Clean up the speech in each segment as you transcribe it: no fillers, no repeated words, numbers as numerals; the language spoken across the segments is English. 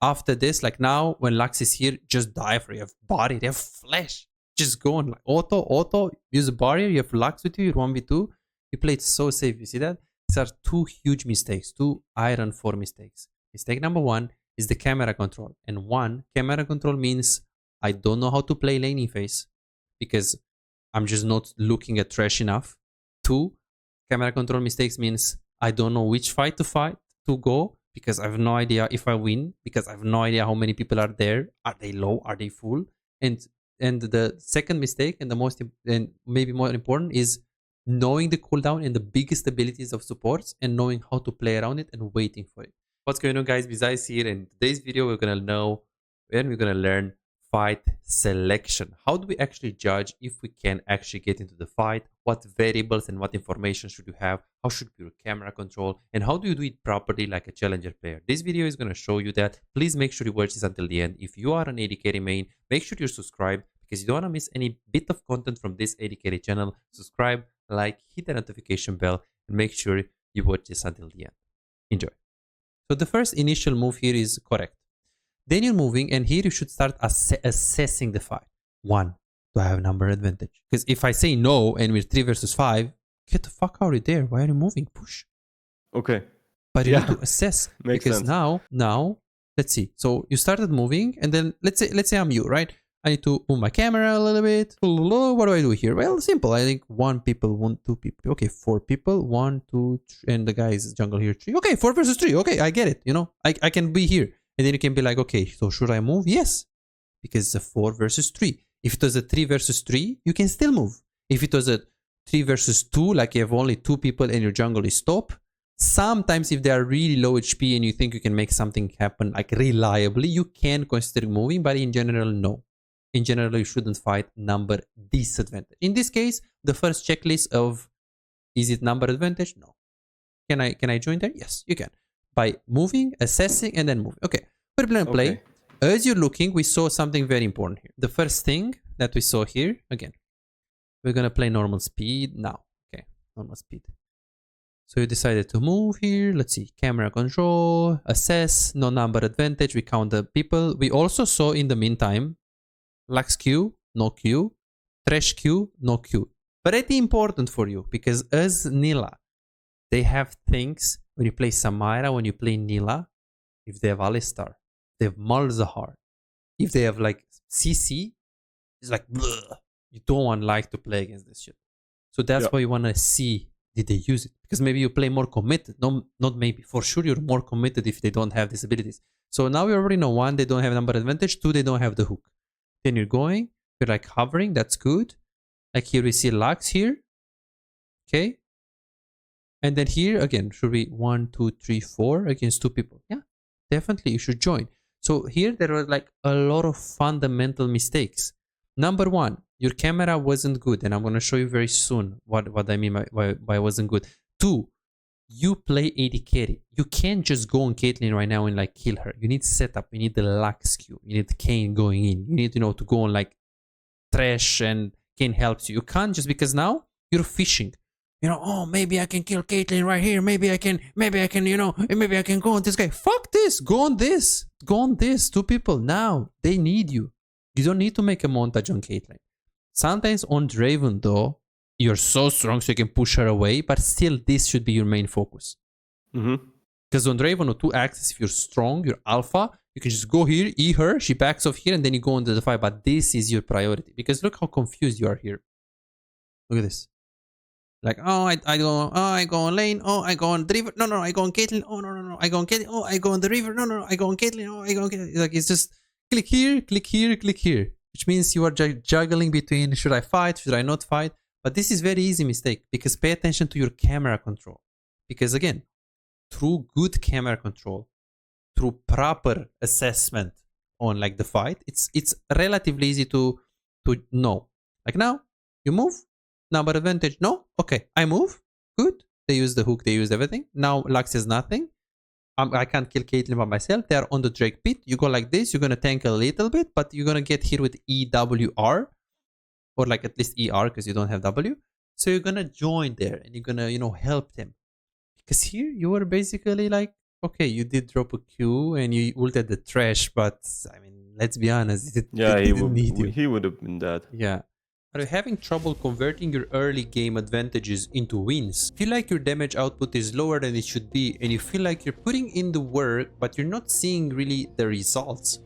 after this, like now when Lux is here, just dive for it. You have body, they have flesh. Just go on like auto, use a barrier, you have Lux with you, you're 1v2. You play it so safe. You see that? These are two huge mistakes, two iron 4 mistakes. Mistake number 1 is the camera control. And 1, camera control means I don't know how to play laning phase because I'm just not looking at trash enough. 2, camera control mistakes means I don't know which fight to go because I have no idea if I win, because I have no idea how many people are there. Are they low? Are they full? And the second mistake, and the most and maybe more important, is knowing the cooldown and the biggest abilities of supports and knowing how to play around it and waiting for it. What's going on, guys? Besides here, in today's video we're gonna know and we're gonna learn fight selection. How do we actually judge if we can actually get into the fight? What variables and what information should you have? How should be your camera control? And how do you do it properly like a challenger player? This video is going to show you that. Please make sure you watch this until the end. If you are an AD carry main, make sure you're subscribed because you don't want to miss any bit of content from this AD carry channel. Subscribe, like, hit the notification bell, and make sure you watch this until the end. Enjoy. So the first initial move here is correct. Then you're moving, and here you should start assessing the fight. 1, do I have number advantage? Because if I say no and we're 3 versus 5, get the fuck out of there. Why are you moving? Push. Okay. But you need to assess. Makes because sense. now, let's see. So you started moving, and then let's say I'm you, right? I need to move my camera a little bit. What do I do here? Well, simple. I think 1 people, 1, 2 people. Okay, 4 people. 1, 2, 3, and the guy is jungle here 3. Okay, 4 versus 3. Okay, I get it. You know, I can be here. And then you can be like, okay, so should I move? Yes, because it's a 4 versus 3. If it was a 3 versus 3, you can still move. If it was a 3 versus 2, like you have only 2 people and your jungle is top, sometimes if they are really low HP and you think you can make something happen like reliably, you can consider moving, but in general, no. In general, you shouldn't fight number disadvantage. In this case, the first checklist of, is it number advantage? No. Can I join there? Yes, you can. By moving, assessing, and then moving. Okay, we're playing play. Okay. As you're looking, we saw something very important here. The first thing that we saw here, again, we're gonna play normal speed now. Okay, normal speed. So you decided to move here. Let's see, camera control, assess, no number advantage. We count the people. We also saw in the meantime, Lux Q, no Q, Trash Q, no Q. Pretty important for you because as Nila, they have things. When you play Samira, when you play Nila, if they have Alistar, they have Malzahar. If they have like CC, it's like, bleh. You don't like to play against this shit. So that's why you want to see, did they use it? Because maybe you play more committed. No, not maybe. For sure, you're more committed if they don't have these abilities. So now we already know 1, they don't have number advantage. 2, they don't have the hook. Then you're going, you're like hovering. That's good. Like here we see Lux here. Okay. And then here again, should be 1, 2, 3, 4 against 2 people. Yeah, definitely you should join. So here there were like a lot of fundamental mistakes. Number 1, your camera wasn't good, and I'm gonna show you very soon what I mean by it wasn't good. 2, you play AD carry. You can't just go on Caitlyn right now and like kill her. You need setup. You need the Lux Q. You need Kayn going in. You need to go on like Trash, and Kayn helps you. You can't just because now you're fishing. Oh, maybe I can kill Caitlyn right here. Maybe I can, maybe I can go on this guy. Fuck this. Go on this. Go on this. 2 people. Now, they need you. You don't need to make a montage on Caitlyn. Sometimes on Draven, though, you're so strong so you can push her away, but still, this should be your main focus. Because on Draven or 2 axes, if you're strong, you're alpha, you can just go here, E her, she backs off here, and then you go into the fight. But this is your priority. Because look how confused you are here. Look at this. Like, oh, I go on lane. Oh, I go on the river. No, I go on Caitlyn. Oh, no, I go on Caitlyn. Oh, I go on the river. No, I go on Caitlyn. Oh, I go on Caitlyn. Like, it's just click here, click here, click here. Which means you are juggling between should I fight, should I not fight. But this is very easy mistake because pay attention to your camera control. Because again, through good camera control, through proper assessment on like the fight, it's relatively easy to know. Like now, you move. Number advantage, no? Okay, I move. Good. They use the hook, they use everything. Now Lux has nothing. I can't kill Caitlyn by myself. They are on the Drake pit. You go like this, you're going to tank a little bit, but you're going to get here with EWR. Or like at least ER because you don't have W. So you're going to join there and you're going to, help them. Because here you are basically like Okay, you did drop a Q and you ulted the trash, but I mean, let's be honest, Yeah, it didn't need you. he would have been dead. Yeah. Are you having trouble converting your early game advantages into wins? Feel like your damage output is lower than it should be and you feel like you're putting in the work but you're not seeing really the results?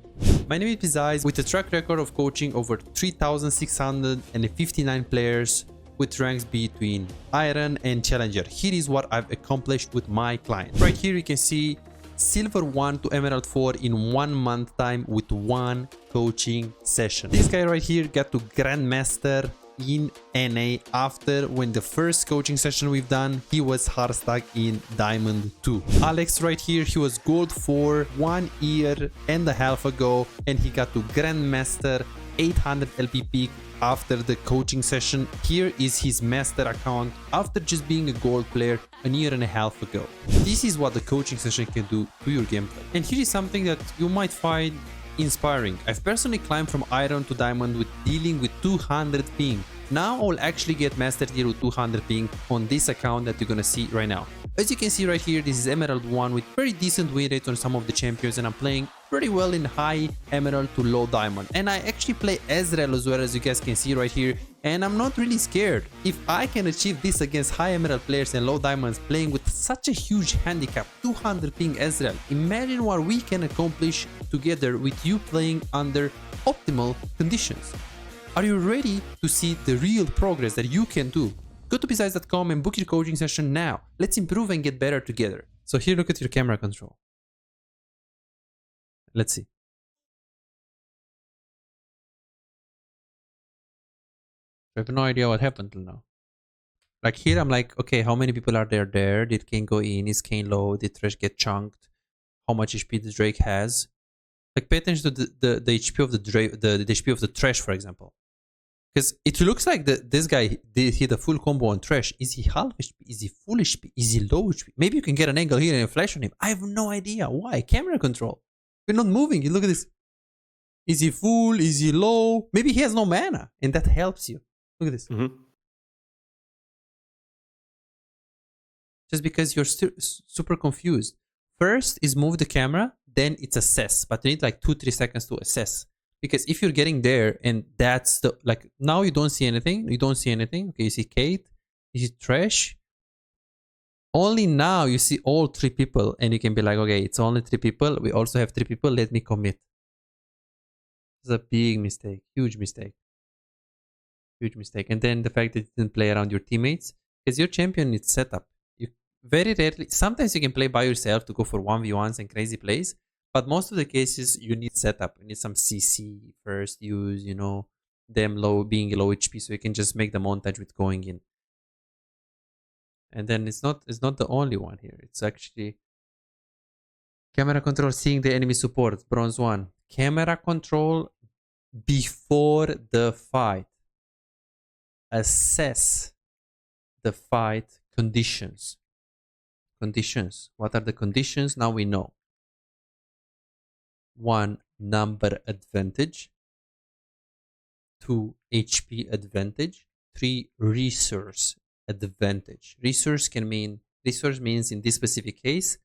My name is Pizais with a track record of coaching over 3,659 players with ranks between Iron and Challenger. Here is what I've accomplished with my client. Right here you can see Silver 1 to Emerald 4 in 1 month time with 1 coaching session. This guy right here got to Grandmaster in NA after when the first coaching session we've done, he was hard stuck in Diamond 2. Alex right here, he was Gold 4 1 year and a half ago and he got to Grandmaster 800 LP peak after the coaching session. Here is his master account after just being a gold player a year and a half ago. This is what the coaching session can do to your gameplay. And here is something that you might find inspiring. I've personally climbed from Iron to Diamond with dealing with 200 ping. Now I'll actually get Master Tier with 200 ping on this account that you're gonna see right now. As you can see right here, this is Emerald 1 with very decent win rates on some of the champions and I'm playing pretty well in high Emerald to low Diamond. And I actually play Ezreal as well, as you guys can see right here, and I'm not really scared. If I can achieve this against high Emerald players and low Diamonds playing with such a huge handicap, 200 ping Ezreal, imagine what we can accomplish together with you playing under optimal conditions. Are you ready to see the real progress that you can do? Go to pizais.com and book your coaching session now. Let's improve and get better together. So here, look at your camera control. Let's see. I have no idea what happened till now. Like here, I'm like, okay, how many people are there? Did Kane go in? Is Kane low? Did Thresh get chunked? How much HP the Drake has? Like, pay attention to the HP of the Drake, the HP of the Thresh, for example. Because it looks like this guy did hit a full combo on Thresh. Is he half HP? Is he full HP? Is he low HP? Maybe you can get an angle here and flash on him. I have no idea. Why? Camera control. We're not moving. You look at this. Is he full? Is he low? Maybe he has no mana. And that helps you. Look at this. Just because you're still super confused. First is move the camera. Then it's assess. But you need like 2-3 seconds to assess. Because if you're getting there and that's the, like, now you don't see anything. You don't see anything. Okay, you see Kate. You see Thresh. Only now you see all 3 people and you can be like, okay, it's only 3 people. We also have 3 people. Let me commit. It's a big mistake. Huge mistake. Huge mistake. And then the fact that you didn't play around your teammates. Because your champion needs setup. You very rarely, sometimes you can play by yourself to go for 1v1s and crazy plays. But most of the cases, you need setup. You need some CC first use, you know, them low, being low HP, so you can just make the montage with going in. And then it's not the only one here. It's actually camera control, seeing the enemy support, bronze 1. Camera control before the fight. Assess the fight conditions. Conditions. What are the conditions? Now we know. 1, number advantage. 2, HP advantage. 3, resource advantage. Resource means in this specific case,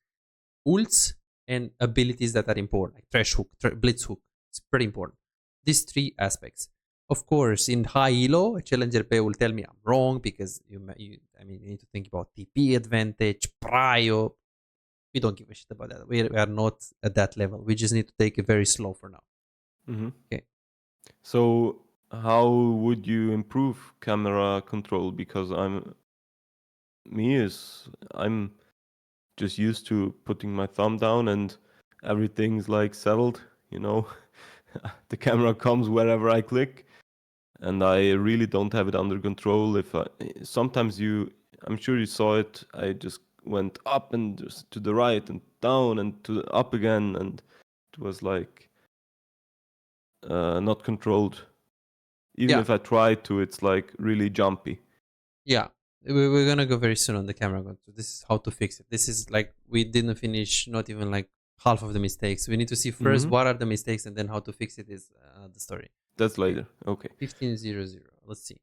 ults and abilities that are important, like Thresh Hook, Blitz Hook. It's pretty important. These 3 aspects. Of course, in high elo, a challenger player will tell me I'm wrong because you need to think about TP advantage, prio. We don't give a shit about that. We are not at that level. We just need to take it very slow for now. Okay. So how would you improve camera control? Because I'm just used to putting my thumb down and everything's like settled, you know. The camera comes wherever I click and I really don't have it under control. Sometimes I'm sure you saw it, I just went up and just to the right and down and up again, and it was like not controlled. Even if I try to, it's like really jumpy. Yeah, we're gonna go very soon on the camera control. This is how to fix it. This is like, we didn't finish not even like half of the mistakes. We need to see first what are the mistakes and then how to fix it is the story. That's later. Okay. 1500. Let's see.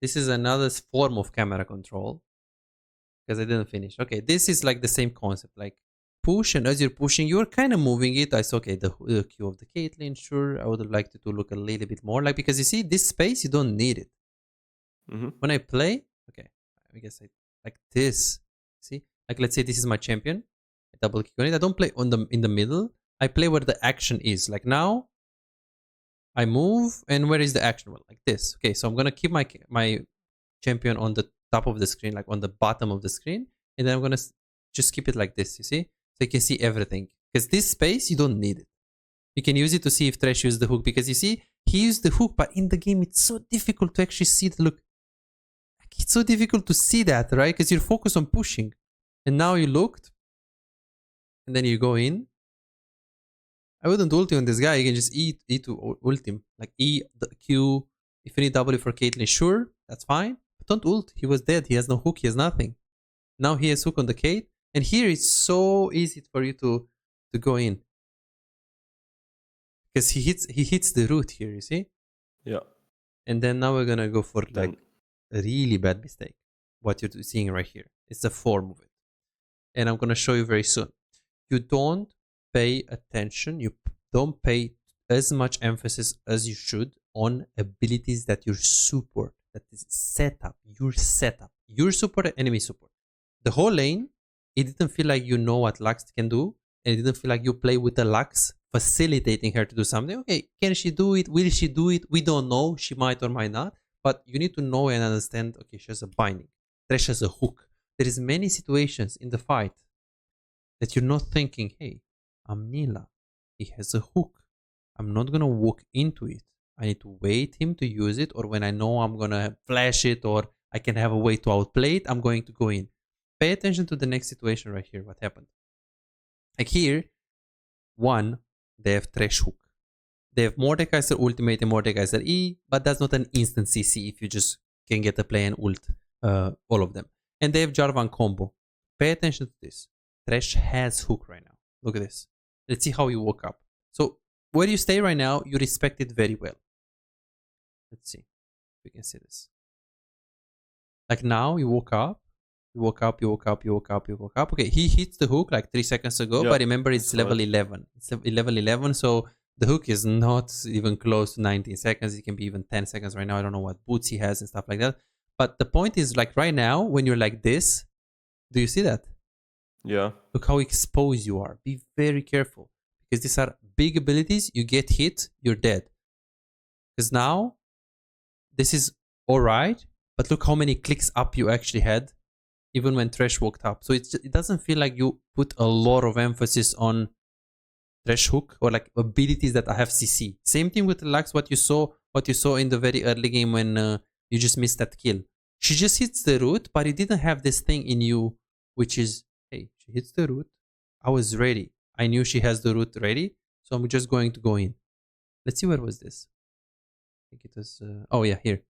This is another form of camera control because I didn't finish. Okay, this is like the same concept. Like, push, and as you're pushing, you're kind of moving it. I saw, okay, the Q of the Caitlyn, sure, I would have liked it to look a little bit more like, because you see this space, you don't need it. When I play, okay, I guess I like this. See, like let's say this is my champion, I double click on it. I don't play on the in the middle. I play where the action is. Like now, I move, and where is the action? Well, like this. Okay, so I'm gonna keep my champion on the top of the screen, like on the bottom of the screen, and then I'm gonna just keep it like this. You see, so you can see everything. Because this space, you don't need it. You can use it to see if Thresh used the hook, because you see he used the hook, but in the game it's so difficult to actually see the look. It's so difficult to see that, right? Because you're focused on pushing. And now you looked. And then you go in. I wouldn't ulti on this guy. You can just E to ult him. Like E, Q. If you need W for Caitlyn, sure. That's fine. But don't ult. He was dead. He has no hook. He has nothing. Now he has hook on the Kate. And here it's so easy for you to go in. Because he hits the root here, you see? Yeah. And then now we're going to go for like a really bad mistake. What you're seeing right here. It's a 4 move. And I'm going to show you very soon. You don't pay attention. You don't pay as much emphasis as you should on abilities that your support, that is setup, your setup, your support, enemy support. The whole lane, it didn't feel like you know what Lux can do. And it didn't feel like you play with the Lux facilitating her to do something. Okay, can she do it? Will she do it? We don't know. She might or might not. But you need to know and understand, okay, she has a binding. Thresh has a hook. There is many situations in the fight that you're not thinking, hey, I'm Nila. He has a hook. I'm not going to walk into it. I need to wait him to use it, or when I know I'm going to flash it, or I can have a way to outplay it, I'm going to go in. Pay attention to the next situation right here, what happened. Like here, one, they have Thresh hook. They have Mordekaiser ultimate and Mordekaiser E, but that's not an instant CC if you just can get a play and ult all of them. And they have Jarvan combo. Pay attention to this. Thresh has hook right now. Look at this. Let's see how you woke up. So where you stay right now, you respect it very well. Let's see if we can see this. Like now, you woke up. You woke up, you woke up, you woke up, you woke up. Okay, he hits the hook like 3 seconds ago, but remember it's level 11. It's level 11, so the hook is not even close to 19 seconds. It can be even 10 seconds right now. I don't know what boots he has and stuff like that. But the point is, like right now, when you're like this, do you see that? Yeah. Look how exposed you are. Be very careful. Because these are big abilities. You get hit, you're dead. Because now, this is alright, but look how many clicks up you actually had, even when Thresh walked up. So it doesn't feel like you put a lot of emphasis on Thresh hook or like abilities that I have CC. Same thing with Lux, what you saw in the very early game when you just missed that kill. She just hits the root, but it didn't have this thing in you, which is, hey, she hits the root. I was ready. I knew she has the root ready, so I'm just going to go in. Let's see, where was this? I think it was, oh yeah, here.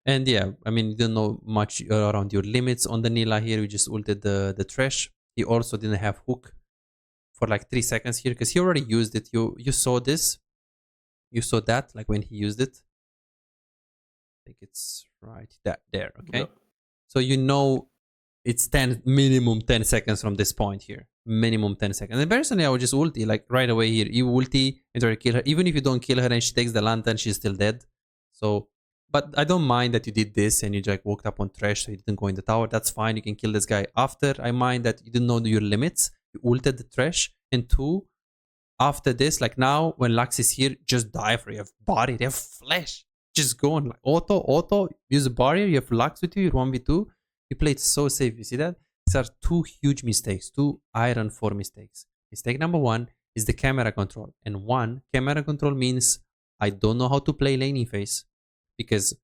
And yeah, I mean, you don't know much around your limits on the Nila here. We just ulted the Thresh. He also didn't have hook for like 3 seconds here because he already used it. You saw this. You saw that, like when he used it. I think it's right there, okay? Yeah. So you know it's minimum 10 seconds from this point here. Minimum 10 seconds. And personally, I would just ulti, like right away here. You ulti and try to kill her. Even if you don't kill her and she takes the lantern, she's still dead. So, but I don't mind that you did this and you like walked up on Thresh, so you didn't go in the tower. That's fine. You can kill this guy after. I mind that you didn't know your limits. You ulted the Thresh. And 2, after this, like now, when Lux is here, just die for it. You have body, you have flesh. Just go on like auto, use a barrier. You have Lux with you, you're 1v2. You played so safe. You see that? These are 2 huge mistakes, 2 iron 4 mistakes. Mistake number 1 is the camera control. And 1, camera control means I don't know how to play laning phase because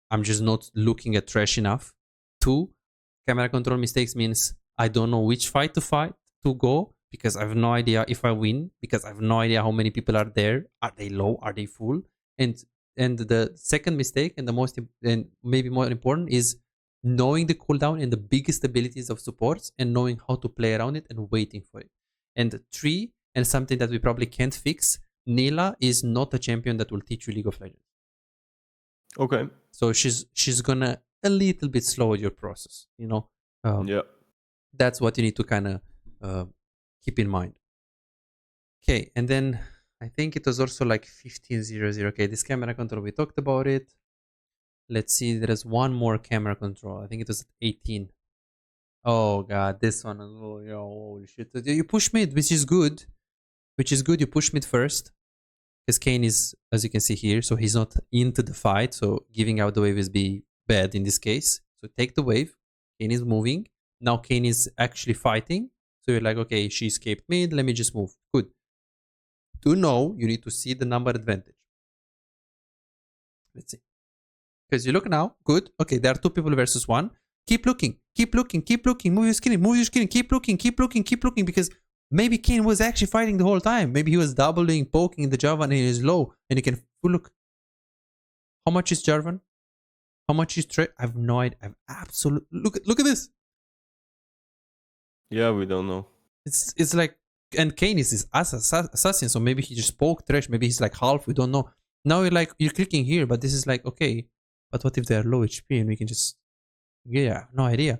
I'm just not looking at Thresh enough. 2, camera control mistakes means I don't know which fight to go because I have no idea if I win, because I have no idea how many people are there. Are they low? Are they full? And the second mistake, and the most and maybe more important, is knowing the cooldown and the biggest abilities of supports and knowing how to play around it and waiting for it. And 3, and something that we probably can't fix, Nila is not a champion that will teach you League of Legends. Okay. So she's gonna a little bit slow your process, you know. Yeah. That's what you need to kind of keep in mind. Okay, and then I think it was also like 1500. Okay, this camera control, we talked about it. Let's see, there is one more camera control. I think it was at 18. Oh god, this one. Oh, yo, holy shit. You push mid, which is good. Which is good, you push mid first. Because Kane is, as you can see here, so he's not into the fight. So giving out the wave is be bad in this case. So take the wave. Kane is moving. Now Kane is actually fighting. So you're like, okay, she escaped mid. Let me just move. Good. To know, you need to see the number advantage. Let's see. Because you look now. Good. Okay, there are two people versus one. Keep looking. Keep looking. Keep looking. Move your screen. Move your screen. Keep looking. Keep looking. Keep looking. Because maybe Kane was actually fighting the whole time. Maybe he was doubling, poking the Jarvan and he is low. And you can look. How much is Jarvan? How much is Trey? I have no idea. I have absolute. Look at this. Yeah, we don't know. It's like, and Kane is his assassin, so maybe he just poke Thresh. Maybe he's like half. We don't know. Now you're clicking here, but this is like okay. But what if they're low HP and we can just no idea.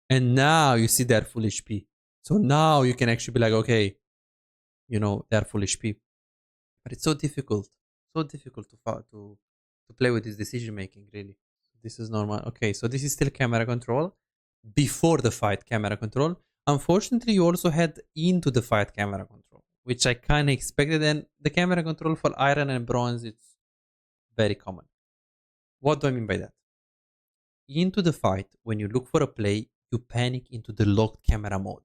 And now you see they're full HP. So now you can actually be like, okay, they're full HP. But it's so difficult to play with this decision making, really. This is normal. Okay, so this is still camera control. Before the fight camera control. Unfortunately, you also had into the fight camera control, which I kind of expected. And the camera control for Iron and Bronze, it's very common. What do I mean by that? Into the fight, when you look for a play, you panic into the locked camera mode.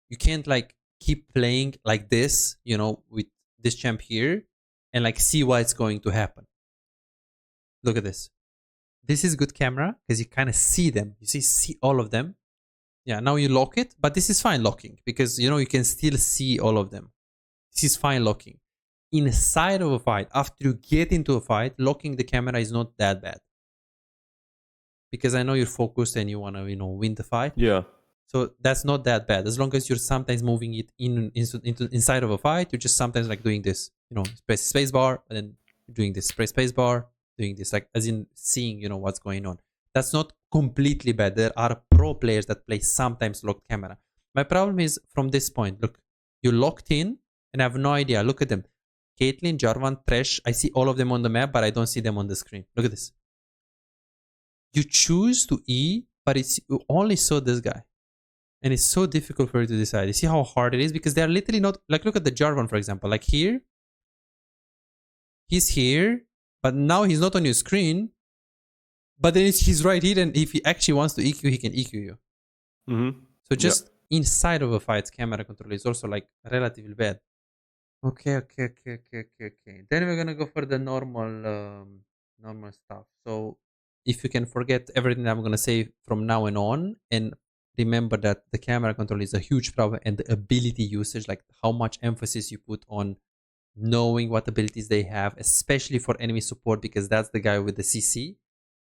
You can't like keep playing like this, with this champ here and like see what's going to happen. Look at this. This is good camera because you kind of see them. You see all of them. Yeah, now you lock it, but this is fine locking because you can still see all of them. This is fine locking. Inside of a fight, after you get into a fight, locking the camera is not that bad. Because I know you're focused and you want to, win the fight. Yeah. So that's not that bad. As long as you're sometimes moving it inside of a fight, you're just sometimes like doing this. Press space bar and then doing this. Press space bar, doing this. Like as in seeing, what's going on. That's not completely bad. There are pro players that play sometimes locked camera. My problem is from this point. Look, you're locked in and I have no idea. Look at them. Caitlyn, Jarvan, Thresh. I see all of them on the map, but I don't see them on the screen. Look at this. You choose to E, but you only saw this guy. And it's so difficult for you to decide. You see how hard it is? Because they're literally not... Like, look at the Jarvan, for example. Like here. He's here. But now he's not on your screen. But then he's right here. And if he actually wants to EQ, he can EQ you. Mm-hmm. So just inside of a fight, camera control is also like relatively bad. Okay. Then we're going to go for the normal stuff. So... if you can forget everything I'm going to say from now on and remember that the camera control is a huge problem and the ability usage, like how much emphasis you put on knowing what abilities they have, especially for enemy support, because that's the guy with the CC.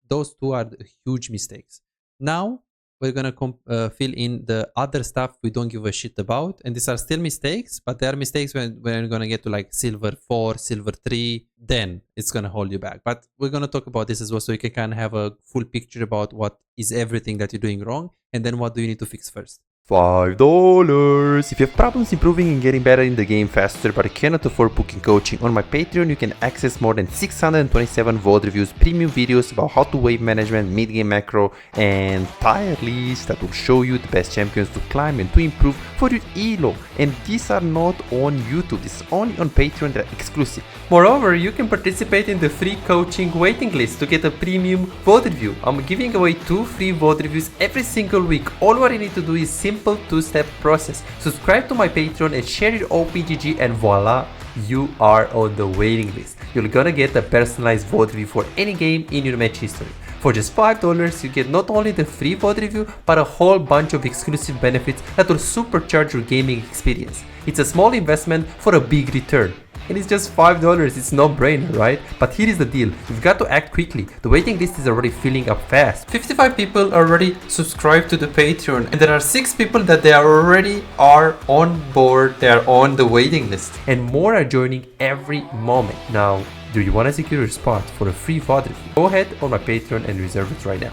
Those two are huge mistakes. Now we're going to fill in the other stuff we don't give a shit about. And these are still mistakes, but they are mistakes when we're going to get to like silver 4, silver 3, then it's going to hold you back. But we're going to talk about this as well so you can kind of have a full picture about what is everything that you're doing wrong and then what do you need to fix first. $5. If you have problems improving and getting better in the game faster but cannot afford booking coaching, on my Patreon you can access more than 627 VOD reviews, premium videos about how to wave management, mid-game macro, and tier lists that will show you the best champions to climb and to improve for your elo. And these are not on YouTube, this is only on Patreon, they're exclusive. Moreover, you can participate in the free coaching waiting list to get a premium VOD review. I'm giving away 2 free VOD reviews every single week. All what you need to do is simple 2-step process. Subscribe to my Patreon and share your OPGG and voila, you are on the waiting list. You're gonna get a personalized VOD review for any game in your match history. For just $5, you get not only the free VOD review, but a whole bunch of exclusive benefits that will supercharge your gaming experience. It's a small investment for a big return. And it's just $5, it's no brainer, right? But here is the deal, you've got to act quickly. The waiting list is already filling up fast. 55 people already subscribed to the Patreon and there are 6 people that they already are on board, they are on the waiting list. And more are joining every moment. Now, do you want to secure your spot for a free VOD review? Go ahead on my Patreon and reserve it right now.